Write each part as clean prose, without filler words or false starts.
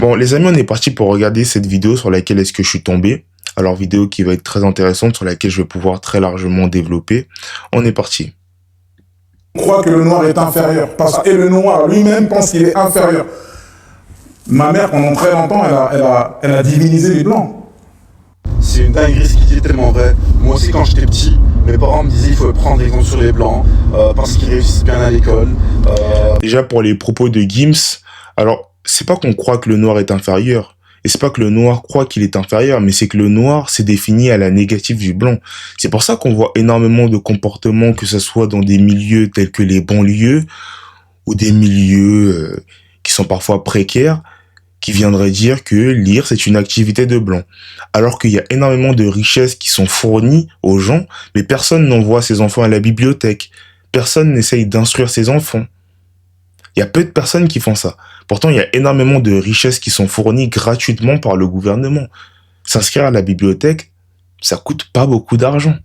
Bon, les amis, on est parti pour regarder cette vidéo sur laquelle est-ce que je suis tombé. Alors, vidéo qui va être très intéressante, sur laquelle je vais pouvoir très largement développer. On est parti. Croit que le noir est inférieur. Et le noir lui-même pense qu'il est inférieur. Ma mère, pendant très longtemps, elle a divinisé les blancs. C'est une dinguerie ce qu'il dit, tellement vrai. Moi aussi, quand j'étais petit, mes parents me disaient il faut prendre exemple sur les blancs parce qu'ils réussissent bien à l'école. Déjà, pour les propos de Gims, alors, c'est pas qu'on croit que le noir est inférieur. Et c'est pas que le noir croit qu'il est inférieur, mais c'est que le noir s'est défini à la négative du blanc. C'est pour ça qu'on voit énormément de comportements, que ce soit dans des milieux tels que les banlieues, ou des milieux qui sont parfois précaires, qui viendraient dire que lire, c'est une activité de blanc. Alors qu'il y a énormément de richesses qui sont fournies aux gens, mais personne n'envoie ses enfants à la bibliothèque. Personne n'essaye d'instruire ses enfants. Il y a peu de personnes qui font ça. Pourtant, il y a énormément de richesses qui sont fournies gratuitement par le gouvernement. S'inscrire à la bibliothèque, ça coûte pas beaucoup d'argent.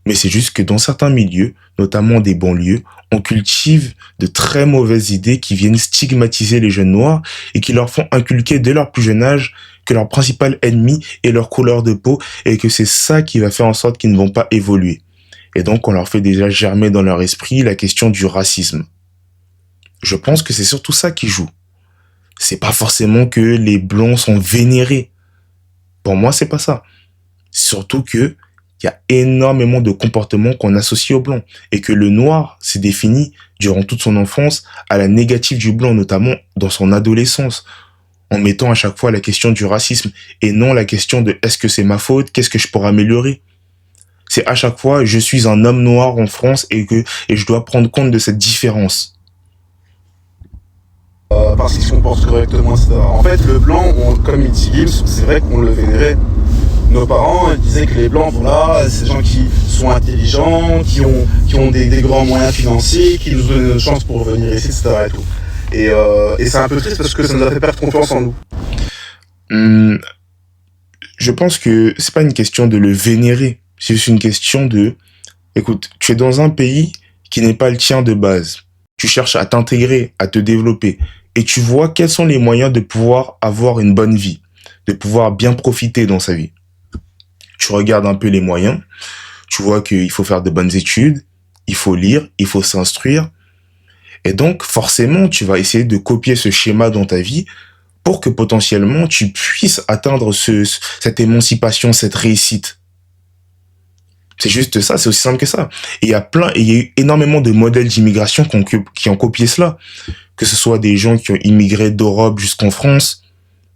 Mais c'est juste que dans certains milieux, notamment des banlieues, on cultive de très mauvaises idées qui viennent stigmatiser les jeunes noirs et qui leur font inculquer dès leur plus jeune âge que leur principal ennemi est leur couleur de peau et que c'est ça qui va faire en sorte qu'ils ne vont pas évoluer. Et donc, on leur fait déjà germer dans leur esprit la question du racisme. Je pense que c'est surtout ça qui joue. C'est pas forcément que les blancs sont vénérés. Pour moi, c'est pas ça. Surtout que il y a énormément de comportements qu'on associe au blanc et que le noir s'est défini durant toute son enfance à la négative du blanc, notamment dans son adolescence, en mettant à chaque fois la question du racisme et non la question de est-ce que c'est ma faute, qu'est-ce que je pourrais améliorer. C'est à chaque fois je suis un homme noir en France et je dois prendre compte de cette différence. Parce qu'ils se comportent correctement, etc. En fait, le blanc, comme il dit Gims, c'est vrai qu'on le vénérait. Nos parents disaient que les blancs, voilà, c'est des gens qui sont intelligents, qui ont des grands moyens financiers, qui nous donnent une chance pour venir ici, etc. Et tout. Et c'est un peu triste parce que ça nous a fait perdre confiance en nous. Je pense que c'est pas une question de le vénérer, c'est juste une question de, écoute, tu es dans un pays qui n'est pas le tien de base. Tu cherches à t'intégrer, à te développer, et tu vois quels sont les moyens de pouvoir avoir une bonne vie, de pouvoir bien profiter dans sa vie. Tu regardes un peu les moyens, tu vois qu'il faut faire de bonnes études, il faut lire, il faut s'instruire, et donc forcément tu vas essayer de copier ce schéma dans ta vie pour que potentiellement tu puisses atteindre cette émancipation, cette réussite. C'est juste ça, c'est aussi simple que ça. Et il y a eu énormément de modèles d'immigration qui ont copié cela. Que ce soit des gens qui ont immigré d'Europe jusqu'en France,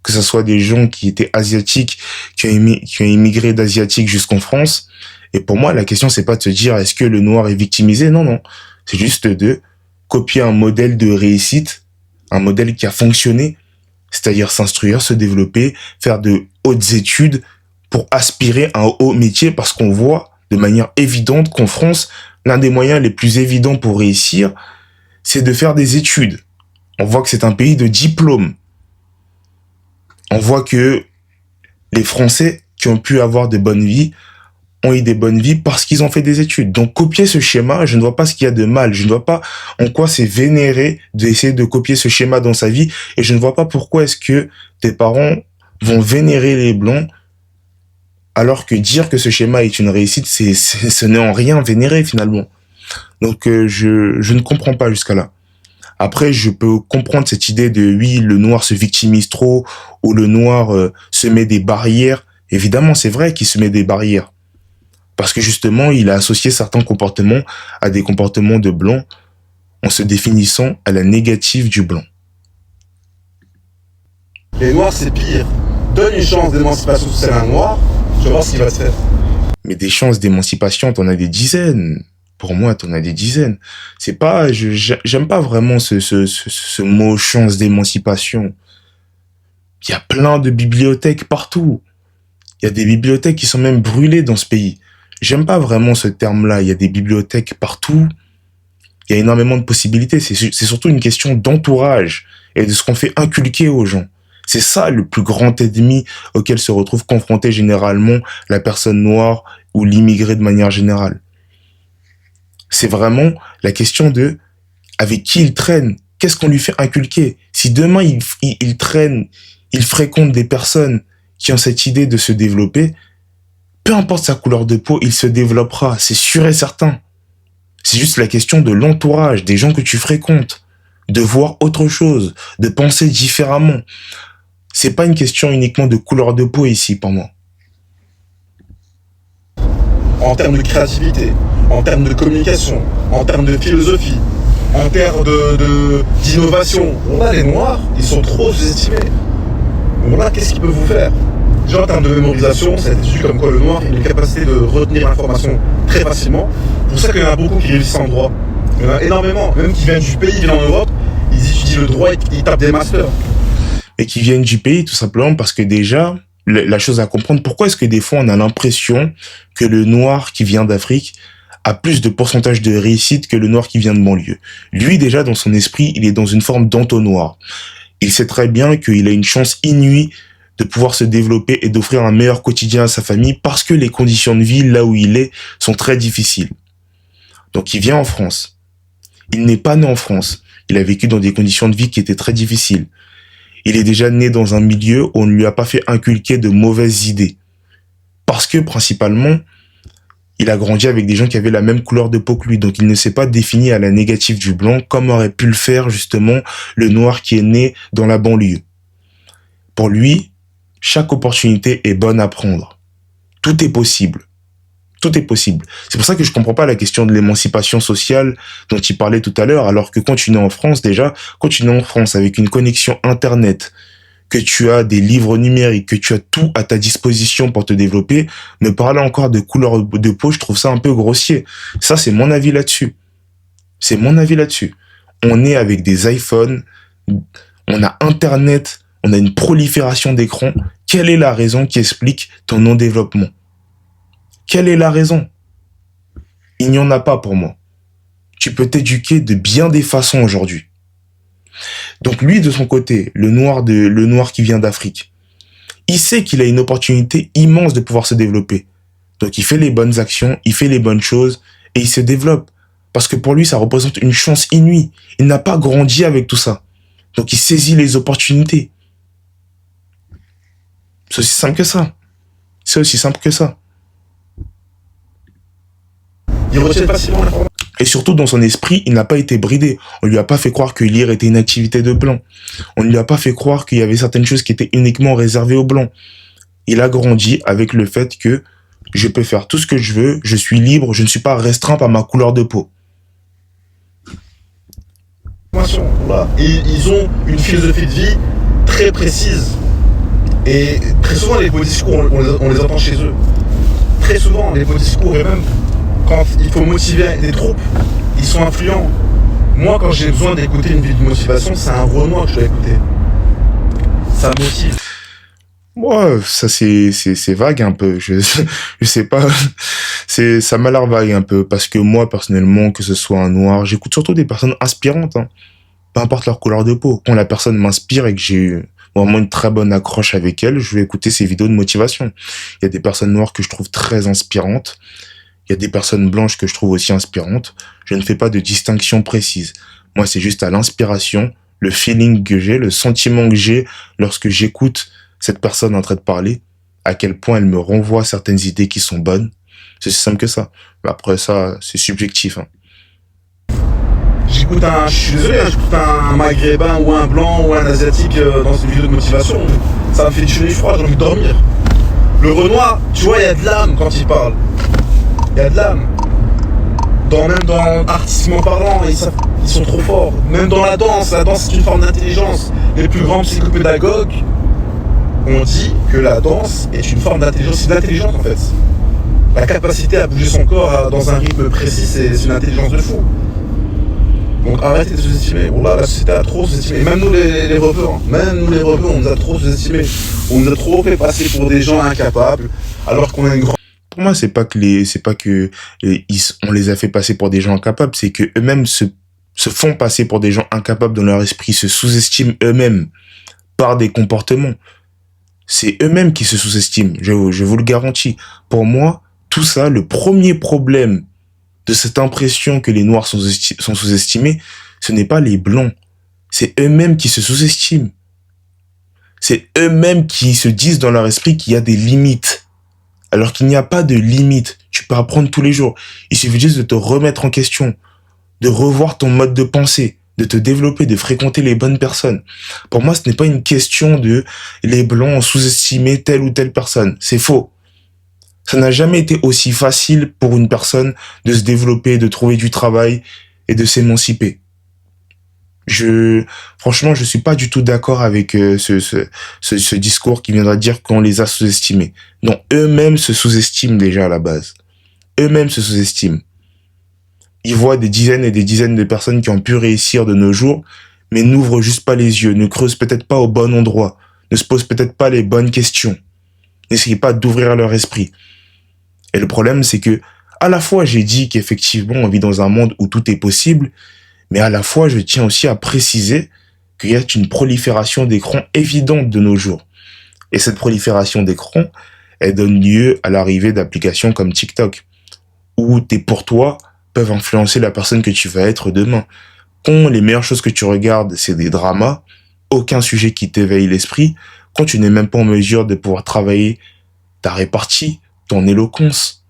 que ce soit des gens qui étaient asiatiques, qui ont immigré d'asiatique jusqu'en France. Et pour moi, la question, c'est pas de se dire, est-ce que le noir est victimisé? Non, non. C'est juste de copier un modèle de réussite, un modèle qui a fonctionné, c'est-à-dire s'instruire, se développer, faire de hautes études pour aspirer à un haut métier parce qu'on voit de manière évidente qu'en France, l'un des moyens les plus évidents pour réussir, c'est de faire des études. On voit que c'est un pays de diplômes. On voit que les Français qui ont pu avoir de bonnes vies ont eu des bonnes vies parce qu'ils ont fait des études. Donc, copier ce schéma, je ne vois pas ce qu'il y a de mal. Je ne vois pas en quoi c'est vénéré d'essayer de copier ce schéma dans sa vie. Et je ne vois pas pourquoi est-ce que tes parents vont vénérer les Blancs alors que dire que ce schéma est une réussite, ce n'est en rien vénéré finalement. Donc, je ne comprends pas jusqu'à là. Après, je peux comprendre cette idée de oui, le noir se victimise trop ou le noir se met des barrières. Évidemment, c'est vrai qu'il se met des barrières. Parce que justement, il a associé certains comportements à des comportements de blanc en se définissant à la négative du blanc. Les noirs, c'est pire. Donne une chance d'émancipation sociale à un noir, tu vas voir ce qu'il va se faire. Mais des chances d'émancipation, t'en as des dizaines. Pour moi, t'en as des dizaines. C'est pas, j'aime pas vraiment ce mot chance d'émancipation. Il y a plein de bibliothèques partout. Il y a des bibliothèques qui sont même brûlées dans ce pays. J'aime pas vraiment ce terme-là. Il y a des bibliothèques partout. Il y a énormément de possibilités. C'est surtout une question d'entourage et de ce qu'on fait inculquer aux gens. C'est ça le plus grand ennemi auquel se retrouve confrontée généralement la personne noire ou l'immigré de manière générale. C'est vraiment la question de avec qui il traîne, qu'est-ce qu'on lui fait inculquer. Si demain il traîne, il fréquente des personnes qui ont cette idée de se développer, peu importe sa couleur de peau, il se développera, c'est sûr et certain. C'est juste la question de l'entourage, des gens que tu fréquentes, de voir autre chose, de penser différemment. C'est pas une question uniquement de couleur de peau ici pour moi. En termes de créativité, en termes de communication, en termes de philosophie, en termes d'innovation. Bon là, les Noirs, ils sont trop sous-estimés. Bon là, qu'est-ce qu'ils peuvent vous faire? Déjà en termes de mémorisation, ça a été su comme quoi le Noir a une capacité de retenir l'information très facilement. C'est pour ça qu'il y en a beaucoup qui réussissent en droit. Il y en a énormément, même qui viennent du pays, qui viennent en Europe, ils étudient le droit et ils tapent des masters. Et qui viennent du pays tout simplement parce que déjà, la chose à comprendre, pourquoi est-ce que des fois on a l'impression que le noir qui vient d'Afrique a plus de pourcentage de réussite que le noir qui vient de banlieue. Lui déjà dans son esprit, il est dans une forme d'entonnoir. Il sait très bien qu'il a une chance inouïe de pouvoir se développer et d'offrir un meilleur quotidien à sa famille parce que les conditions de vie là où il est sont très difficiles. Donc il vient en France. Il n'est pas né en France. Il a vécu dans des conditions de vie qui étaient très difficiles. Il est déjà né dans un milieu où on ne lui a pas fait inculquer de mauvaises idées. Parce que, principalement, il a grandi avec des gens qui avaient la même couleur de peau que lui. Donc, il ne s'est pas défini à la négative du blanc, comme aurait pu le faire, justement, le noir qui est né dans la banlieue. Pour lui, chaque opportunité est bonne à prendre. Tout est possible. Tout est possible. C'est pour ça que je comprends pas la question de l'émancipation sociale dont il parlait tout à l'heure, alors que quand tu nais en France, déjà, quand tu nais en France avec une connexion Internet, que tu as des livres numériques, que tu as tout à ta disposition pour te développer, me parler encore de couleur de peau, je trouve ça un peu grossier. Ça, c'est mon avis là-dessus. C'est mon avis là-dessus. On est avec des iPhones, on a Internet, on a une prolifération d'écrans. Quelle est la raison qui explique ton non-développement? Quelle est la raison? Il n'y en a pas pour moi. Tu peux t'éduquer de bien des façons aujourd'hui. Donc lui, de son côté, le noir qui vient d'Afrique, il sait qu'il a une opportunité immense de pouvoir se développer. Donc il fait les bonnes actions, il fait les bonnes choses et il se développe. Parce que pour lui, ça représente une chance inouïe. Il n'a pas grandi avec tout ça. Donc il saisit les opportunités. C'est aussi simple que ça. C'est aussi simple que ça. Ils retiennent facilement l'information. Et surtout, dans son esprit, il n'a pas été bridé. On lui a pas fait croire que lire était une activité de blanc. On ne lui a pas fait croire qu'il y avait certaines choses qui étaient uniquement réservées aux blancs. Il a grandi avec le fait que je peux faire tout ce que je veux, je suis libre, je ne suis pas restreint par ma couleur de peau. Voilà. Et ils ont une philosophie de vie très précise. Et très souvent, les beaux discours, on les entend chez eux. Très souvent, les beaux discours, et même quand il faut motiver des troupes, ils sont influents. Moi, quand j'ai besoin d'écouter une vidéo de motivation, c'est un Renoir que je dois écouter. Ça motive. Moi, ça c'est vague un peu. Je sais pas. Ça m'a l'air vague un peu parce que moi personnellement, que ce soit un noir, j'écoute surtout des personnes inspirantes. Hein. Peu importe leur couleur de peau. Quand la personne m'inspire et que j'ai eu vraiment une très bonne accroche avec elle, je vais écouter ses vidéos de motivation. Il y a des personnes noires que je trouve très inspirantes. Il y a des personnes blanches que je trouve aussi inspirantes. Je ne fais pas de distinction précise. Moi, c'est juste à l'inspiration, le feeling que j'ai, le sentiment que j'ai lorsque j'écoute cette personne en train de parler, à quel point elle me renvoie certaines idées qui sont bonnes. C'est aussi simple que ça. Mais après ça, c'est subjectif. Hein. Je suis désolé, j'écoute un maghrébin ou un blanc ou un asiatique dans une vidéo de motivation. Ça me fait du chaud froid, j'ai envie de dormir. Le Renoir, tu vois, il y a de l'âme quand il parle. Il y a de l'âme. Même dans artistiquement parlant, ils sont trop forts. Même dans la danse c'est une forme d'intelligence. Les plus grands psychopédagogues ont dit que la danse est une forme d'intelligence. C'est de l'intelligence en fait. La capacité à bouger son corps dans un rythme précis, c'est une intelligence de fou. Donc arrêtez de sous-estimer. Bon là, la société a trop sous-estimé. Même nous les rebeux, on nous a trop sous-estimés. On nous a trop fait passer pour des gens incapables, alors qu'on a une grande... Pour moi, c'est pas que on les a fait passer pour des gens incapables, c'est que eux-mêmes se font passer pour des gens incapables dans leur esprit, se sous-estiment eux-mêmes par des comportements. C'est eux-mêmes qui se sous-estiment, je vous le garantis. Pour moi, tout ça, le premier problème de cette impression que les Noirs sont sous-estimés, ce n'est pas les Blancs, c'est eux-mêmes qui se sous-estiment. C'est eux-mêmes qui se disent dans leur esprit qu'il y a des limites. Alors qu'il n'y a pas de limites. Tu peux apprendre tous les jours. Il suffit juste de te remettre en question, de revoir ton mode de pensée, de te développer, de fréquenter les bonnes personnes. Pour moi, ce n'est pas une question de les blancs ont sous-estimé telle ou telle personne. C'est faux. Ça n'a jamais été aussi facile pour une personne de se développer, de trouver du travail et de s'émanciper. Franchement, je suis pas du tout d'accord avec ce discours qui viendra dire qu'on les a sous-estimés. Non, eux-mêmes se sous-estiment déjà à la base. Eux-mêmes se sous-estiment. Ils voient des dizaines et des dizaines de personnes qui ont pu réussir de nos jours, mais n'ouvrent juste pas les yeux, ne creusent peut-être pas au bon endroit, ne se posent peut-être pas les bonnes questions, n'essayent pas d'ouvrir leur esprit. Et le problème, c'est que, à la fois, j'ai dit qu'effectivement, on vit dans un monde où tout est possible, mais à la fois, je tiens aussi à préciser qu'il y a une prolifération d'écrans évidente de nos jours. Et cette prolifération d'écrans, elle donne lieu à l'arrivée d'applications comme TikTok, où tes pour toi peuvent influencer la personne que tu vas être demain. Quand les meilleures choses que tu regardes, c'est des dramas, aucun sujet qui t'éveille l'esprit, quand tu n'es même pas en mesure de pouvoir travailler ta répartie, ton éloquence,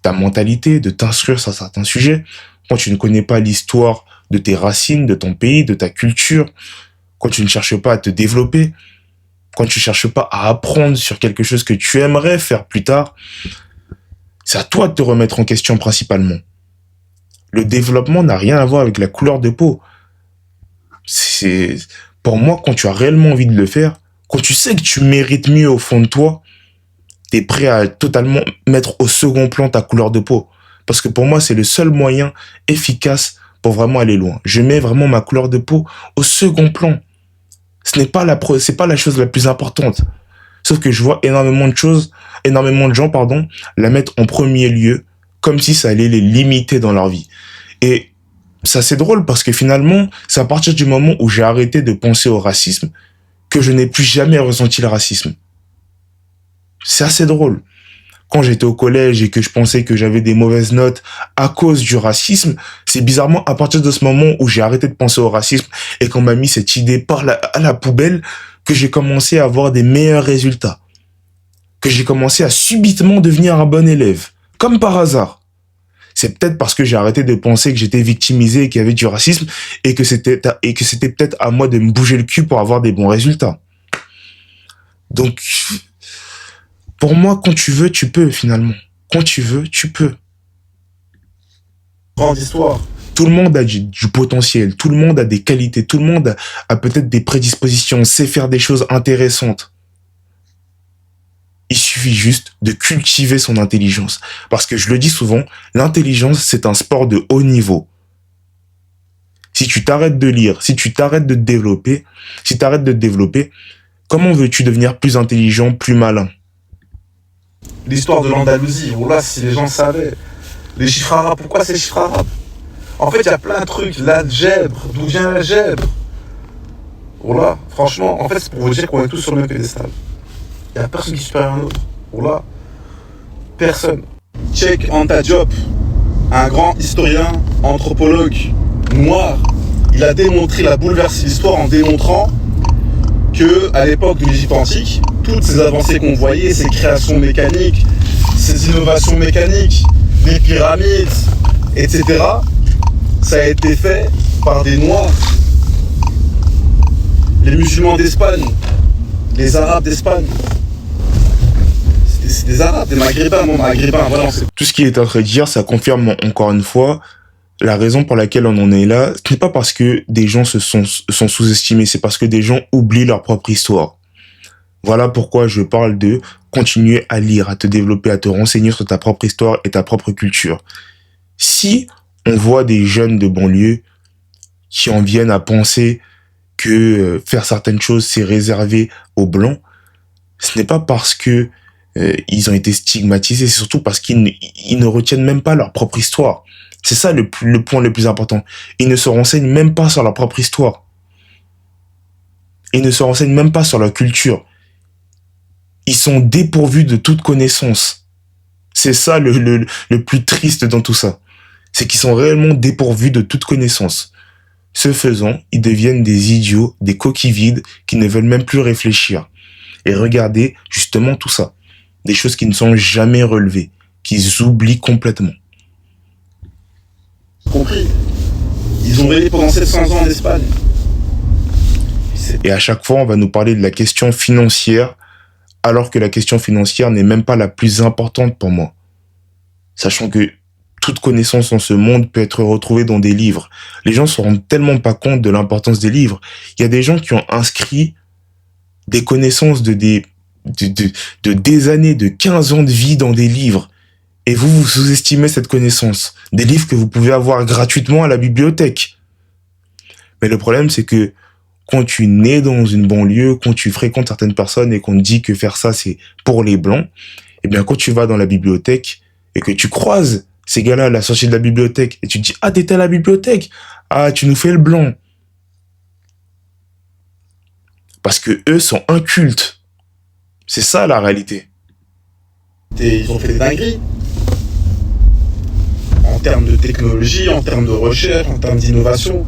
ta mentalité, de t'instruire sur certains sujets, quand tu ne connais pas l'histoire de tes racines, de ton pays, de ta culture, quand tu ne cherches pas à te développer, quand tu ne cherches pas à apprendre sur quelque chose que tu aimerais faire plus tard, c'est à toi de te remettre en question principalement. Le développement n'a rien à voir avec la couleur de peau. Pour moi, quand tu as réellement envie de le faire, quand tu sais que tu mérites mieux au fond de toi, t'es prêt à totalement mettre au second plan ta couleur de peau. Parce que pour moi, c'est le seul moyen efficace pour vraiment aller loin. Je mets vraiment ma couleur de peau au second plan. C'est pas la chose la plus importante. Sauf que je vois énormément de gens, la mettre en premier lieu, comme si ça allait les limiter dans leur vie. Et ça, c'est drôle parce que finalement, c'est à partir du moment où j'ai arrêté de penser au racisme que je n'ai plus jamais ressenti le racisme. C'est assez drôle. Quand j'étais au collège et que je pensais que j'avais des mauvaises notes à cause du racisme, c'est bizarrement à partir de ce moment où j'ai arrêté de penser au racisme et qu'on m'a mis cette idée à la poubelle que j'ai commencé à avoir des meilleurs résultats. Que j'ai commencé à subitement devenir un bon élève. Comme par hasard. C'est peut-être parce que j'ai arrêté de penser que j'étais victimisé et qu'il y avait du racisme et que c'était peut-être à moi de me bouger le cul pour avoir des bons résultats. Donc, pour moi, quand tu veux, tu peux, finalement. Quand tu veux, tu peux. Grande histoire. Tout le monde a du potentiel, tout le monde a des qualités, tout le monde a peut-être des prédispositions, sait faire des choses intéressantes. Il suffit juste de cultiver son intelligence. Parce que je le dis souvent, l'intelligence, c'est un sport de haut niveau. Si tu t'arrêtes de lire, si tu t'arrêtes de te développer, comment veux-tu devenir plus intelligent, plus malin? L'histoire de l'Andalousie, voilà, si les gens savaient. Les chiffres arabes, pourquoi ces chiffres arabes? En fait, il y a plein de trucs. L'algèbre, d'où vient l'algèbre? Voilà, franchement, en fait, c'est pour vous dire qu'on est tous sur le même pédestal. Il n'y a personne qui est supérieur à un autre. Voilà. Personne. Cheikh Anta Diop, un grand historien, anthropologue noir, il a bouleversé l'histoire en démontrant que, à l'époque de l'Égypte antique, toutes ces avancées qu'on voyait, ces créations mécaniques, ces innovations mécaniques, les pyramides, etc., ça a été fait par des Noirs. Les musulmans d'Espagne, les Arabes d'Espagne, c'est des Arabes, des Maghrébins, voilà. Tout ce qu'il est en train de dire, ça confirme encore une fois la raison pour laquelle on en est là. Ce n'est pas parce que des gens sont sous-estimés, c'est parce que des gens oublient leur propre histoire. Voilà pourquoi je parle de continuer à lire, à te développer, à te renseigner sur ta propre histoire et ta propre culture. Si on voit des jeunes de banlieue qui en viennent à penser que faire certaines choses, c'est réservé aux Blancs, ce n'est pas parce que ils ont été stigmatisés, c'est surtout parce qu'ils ne retiennent même pas leur propre histoire. C'est ça le point le plus important. Ils ne se renseignent même pas sur leur propre histoire. Ils ne se renseignent même pas sur leur culture. Ils sont dépourvus de toute connaissance. C'est ça le plus triste dans tout ça. C'est qu'ils sont réellement dépourvus de toute connaissance. Ce faisant, ils deviennent des idiots, des coquilles vides qui ne veulent même plus réfléchir. Et regardez justement tout ça. Des choses qui ne sont jamais relevées, qu'ils oublient complètement. Compris. Ils ont régné pendant 700 ans en Espagne. Et à chaque fois, on va nous parler de la question financière, alors que la question financière n'est même pas la plus importante pour moi. Sachant que toute connaissance en ce monde peut être retrouvée dans des livres. Les gens se rendent tellement pas compte de l'importance des livres. Il y a des gens qui ont inscrit des connaissances de des années, de 15 ans de vie dans des livres. Et vous sous-estimez cette connaissance. Des livres que vous pouvez avoir gratuitement à la bibliothèque. Mais le problème, c'est que quand tu nais dans une banlieue, quand tu fréquentes certaines personnes et qu'on te dit que faire ça, c'est pour les blancs, eh bien, quand tu vas dans la bibliothèque et que tu croises ces gars-là à la sortie de la bibliothèque et tu te dis, ah, t'étais à la bibliothèque? Ah, tu nous fais le blanc. Parce que eux sont incultes. C'est ça, la réalité. Ils ont fait des dingueries. En termes de technologie, en termes de recherche, en termes d'innovation.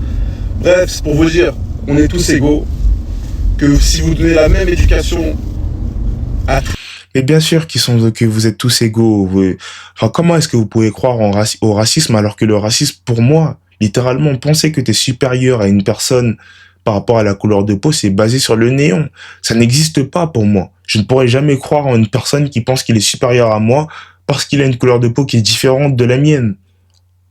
Bref, c'est pour vous dire, on est tous égaux. Que si vous donnez la même éducation à tous. Mais bien sûr que vous êtes tous égaux. Enfin, comment est-ce que vous pouvez croire au racisme alors que le racisme, pour moi, littéralement, penser que tu es supérieur à une personne par rapport à la couleur de peau, c'est basé sur le néant. Ça n'existe pas pour moi. Je ne pourrais jamais croire en une personne qui pense qu'il est supérieur à moi parce qu'il a une couleur de peau qui est différente de la mienne.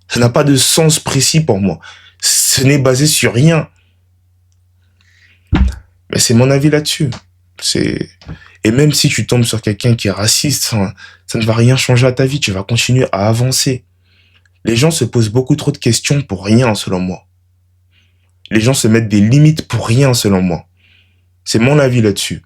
Ça n'a pas de sens précis pour moi. Ce n'est basé sur rien. Mais c'est mon avis là-dessus. Et même si tu tombes sur quelqu'un qui est raciste, ça ne va rien changer à ta vie. Tu vas continuer à avancer. Les gens se posent beaucoup trop de questions pour rien, selon moi. Les gens se mettent des limites pour rien, selon moi. C'est mon avis là-dessus.